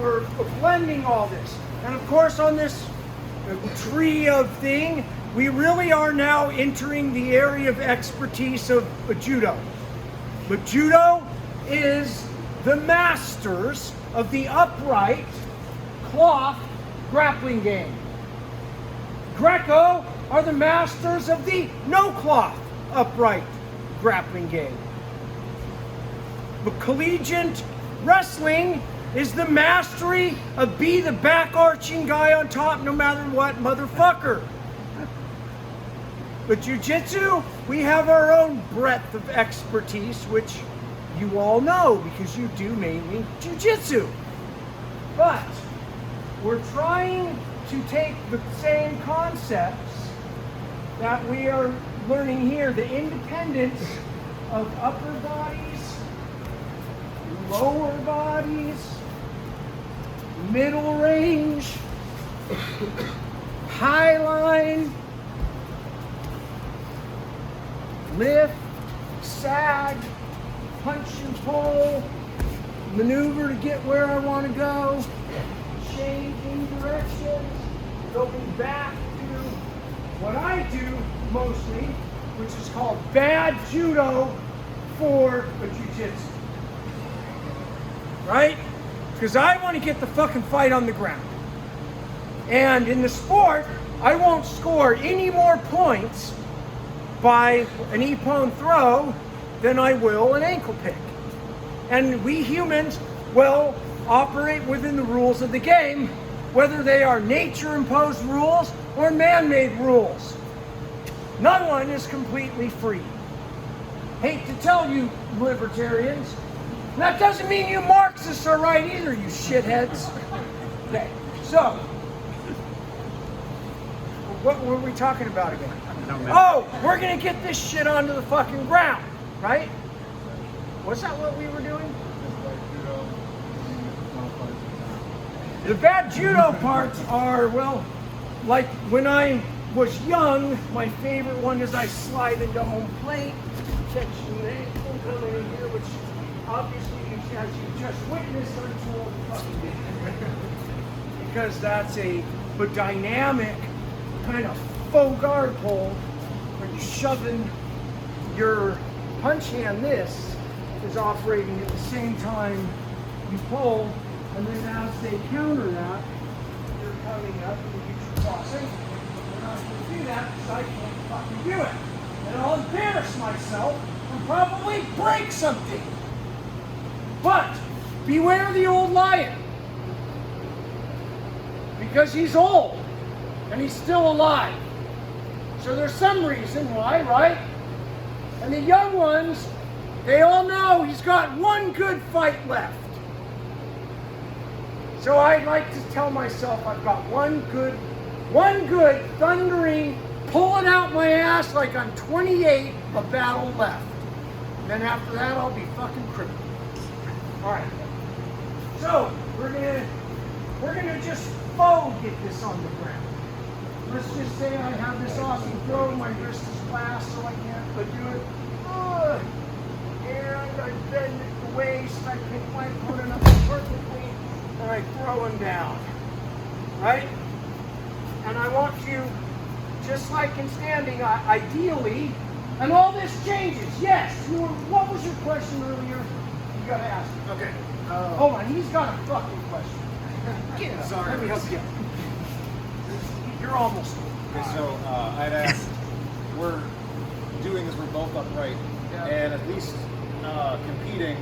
we're blending all this. And of course on this tree of thing, we really are now entering the area of expertise of judo. But judo is the masters of the upright cloth grappling game. Greco are the masters of the no cloth upright grappling game. But collegiate wrestling is the mastery of be the back arching guy on top no matter what, motherfucker. But jiu-jitsu, we have our own breadth of expertise, which you all know because you do mainly jiu-jitsu. But we're trying to take the same concepts that we are learning here, the independence of upper bodies, lower bodies, middle range, high line, lift, sag, punch and pull, maneuver to get where I want to go, changing directions, going back to what I do mostly, which is called bad judo for a jiu-jitsu. Right? Because I want to get the fucking fight on the ground. And in the sport, I won't score any more points by an ippon throw than I will an ankle pick. And we humans will operate within the rules of the game, whether they are nature-imposed rules or man-made rules. No one is completely free. Hate to tell you, libertarians, that doesn't mean you Marxists are right either, you shitheads. Okay, so, what were we talking about again? Oh, we're gonna get this shit onto the fucking ground, right? Was that what we were doing? The bad judo parts are, well, like when I was young, my favorite one is I slide into home plate, catch an ankle coming in here, which obviously, as you just witnessed, I'm told fucking it. Because that's a dynamic kind of faux guard pull where you're shoving your punch hand. This is operating at the same time you pull, and then as they counter that, you're coming up and you get your crossing. We're not going to do that because I can't fucking do it. And I'll embarrass myself and probably break something. But beware the old lion. Because he's old and he's still alive. So there's some reason why, right? And the young ones, they all know he's got one good fight left. So I like to tell myself I've got one good thundering, pull it out my ass like I'm 28, a battle left. And then after that I'll be fucking crippled. Alright. So we're gonna just faux get this on the ground. Let's just say I have this awesome throw, my wrist is fast so I can't do it. And I bend the waist, I pick my opponent up perfectly, and I throw him down. Right? And I want you, just like in standing, ideally, and all this changes. Yes, what was your question earlier? You gotta ask. Okay. Hold on, he's got a fucking question. Sorry. Let me help you. You're almost. Okay, so I'd ask, we're doing this, we're both upright, and at least competing,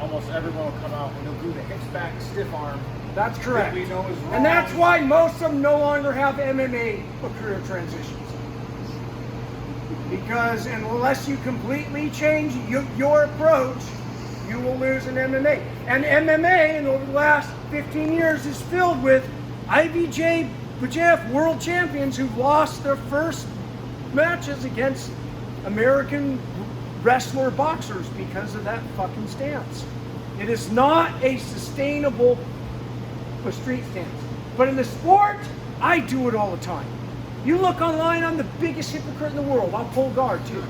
almost everyone will come out and they'll do the hips back stiff arm. That's correct. That we know is wrong. And that's why most of them no longer have MMA career transitions. Because unless you completely change your approach, you will lose in MMA. And MMA, over the last 15 years, is filled with IBJJF world champions who've lost their first matches against American wrestler boxers because of that fucking stance. It is not a sustainable street stance. But in the sport, I do it all the time. You look online, I'm the biggest hypocrite in the world. I'll pull guard too.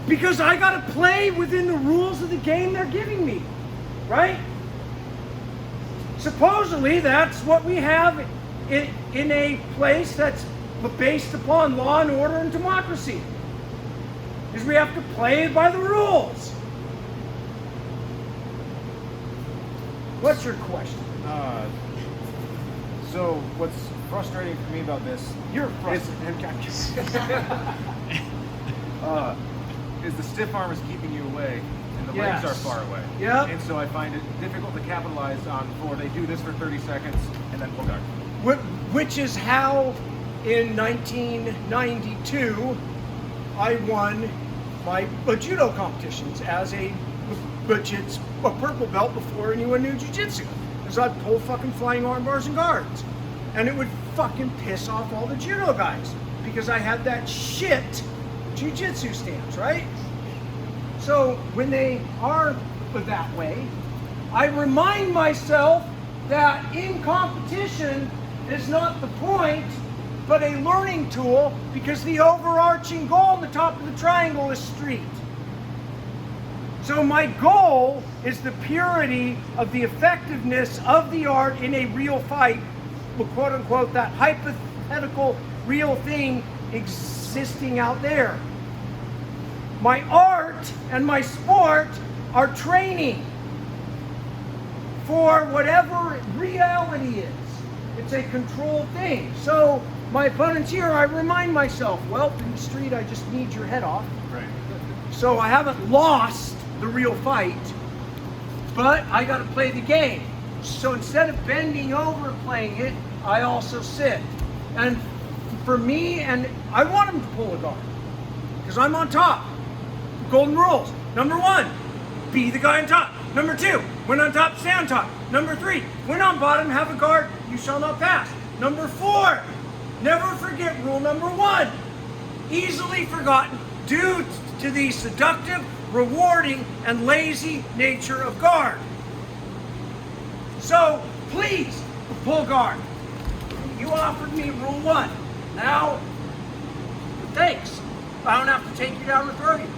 Because I gotta play within the rules of the game they're giving me, right? supposedly that's what we have in a place that's based upon law and order and democracy. Is we have to play by the rules. What's your question? So what's frustrating for me about this You're frustrated. is the stiff arm is keeping you away and the Yes. legs are far away. Yep. And so I find it difficult to capitalize on before they do this for 30 seconds and then pull guard. Which is how in 1992 I won my judo competitions as a purple belt before anyone knew jiu-jitsu. Because I'd pull fucking flying arm bars and guards. And it would fucking piss off all the judo guys because I had that shit jiu-jitsu stance, right? So when they are that way, I remind myself that in competition is not the point, but a learning tool, because the overarching goal on the top of the triangle is street. So my goal is the purity of the effectiveness of the art in a real fight, quote unquote, that hypothetical real thing existing out there. My art and my sport are training for whatever reality is. It's a controlled thing. So my opponents here, I remind myself, well, in the street, I just need your head off. Right. So I haven't lost the real fight, but I got to play the game. So instead of bending over playing it, I also sit. And for me, and I want him to pull a guard because I'm on top. Golden rules. Number 1, be the guy on top. Number 2, when on top, stay on top. Number 3, when on bottom, have a guard, you shall not pass. Number 4, never forget rule number 1. Easily forgotten due to the seductive, rewarding, and lazy nature of guard. So, please, pull guard. You offered me rule 1. Now, thanks. I don't have to take you down or throw you.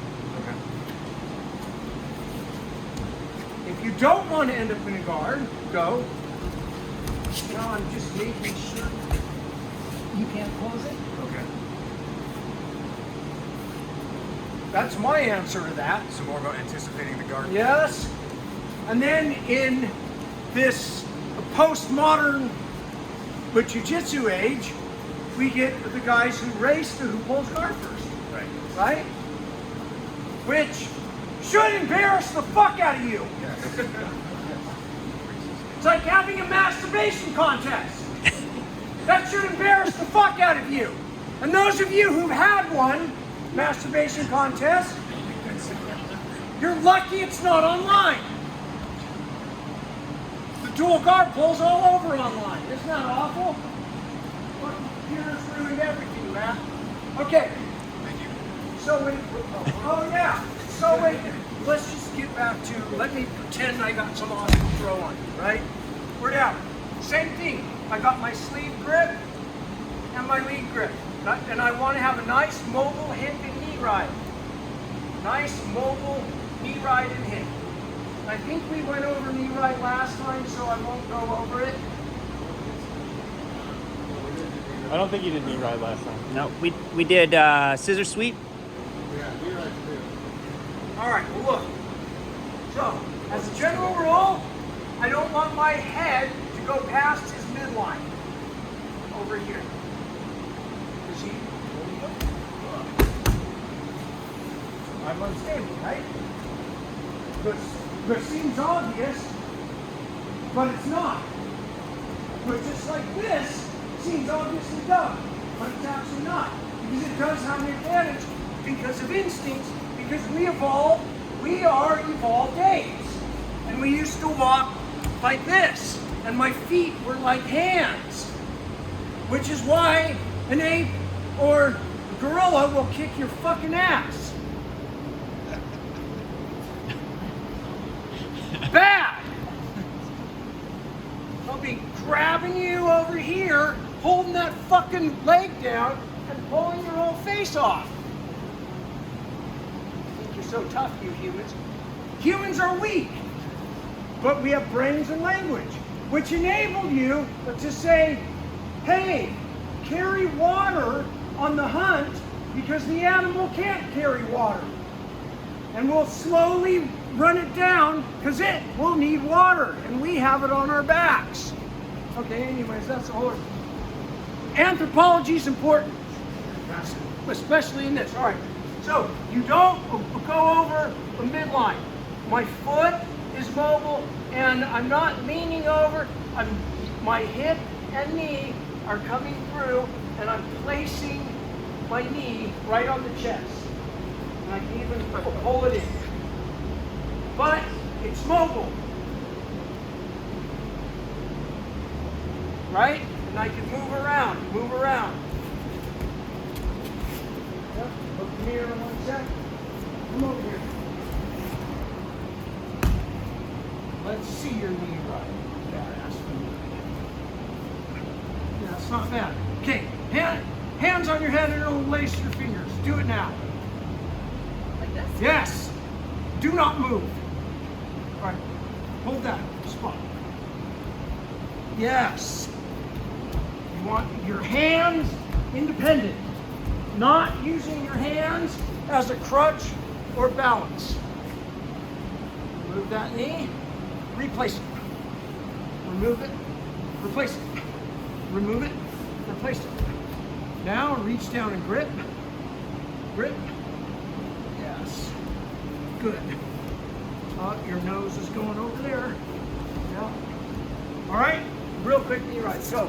If you don't want to end up in a guard, go. Now I'm just making sure you can't close it. Okay. That's my answer to that. So more about anticipating the guard. Yes. And then in this postmodern but jiu-jitsu age, we get the guys who race to who pulls guard first. Right. Right? Which should embarrass the fuck out of you. Yes. It's like having a masturbation contest. That should embarrass the fuck out of you. And those of you who've had one masturbation contest, you're lucky it's not online. The dual guard pulls all over online. Isn't that awful? Fucking computers ruined everything, man. Okay. Thank you. So wait. Oh yeah. So wait. Let's just get back to, let me pretend I got some awesome throw on you, right? We're down. Same thing. I got my sleeve grip and my lead grip. And I want to have a nice mobile hip and knee ride. Nice mobile knee ride and hip. I think we went over knee ride last time, so I won't go over it. I don't think you did knee ride last time. No, we did scissor sweep. All right, well look. So, as a general rule, I don't want my head to go past his midline. Over here. Is he? I'm unstable, right? Which seems obvious, but it's not. But just like this, seems obviously dumb, but it's actually not. Because it does have an advantage because of instincts. Because we are evolved apes. And we used to walk like this. And my feet were like hands. Which is why an ape or a gorilla will kick your fucking ass. Bad! I'll be grabbing you over here, holding that fucking leg down, and pulling your whole face off. So tough, you humans. Humans are weak, but we have brains and language. which enabled you to say, hey, carry water on the hunt because the animal can't carry water. And we'll slowly run it down because it will need water and we have it on our backs. Okay, anyways, that's all. Anthropology is important, especially in this. All right, so you don't go over the midline. My foot is mobile and I'm not leaning over. My hip and knee are coming through and I'm placing my knee right on the chest. And I can even pull it in. But it's mobile. Right? And I can move around, move around. Yep. Look here in 1 sec. Come over here. Let's see your knee right. Yeah, that's not bad. Okay, hands on your head and interlace your fingers. Do it now. Like this? Yes. Do not move. All right. Hold that spot. Yes. You want your hands independent, not using your hands as a crutch or balance. Remove that knee. Replace it. Remove it. Replace it. Remove it. Replace it. Now reach down and grip. Grip. Yes. Good. Your nose is going over there. Yeah. All right. Real quick knee right. Go.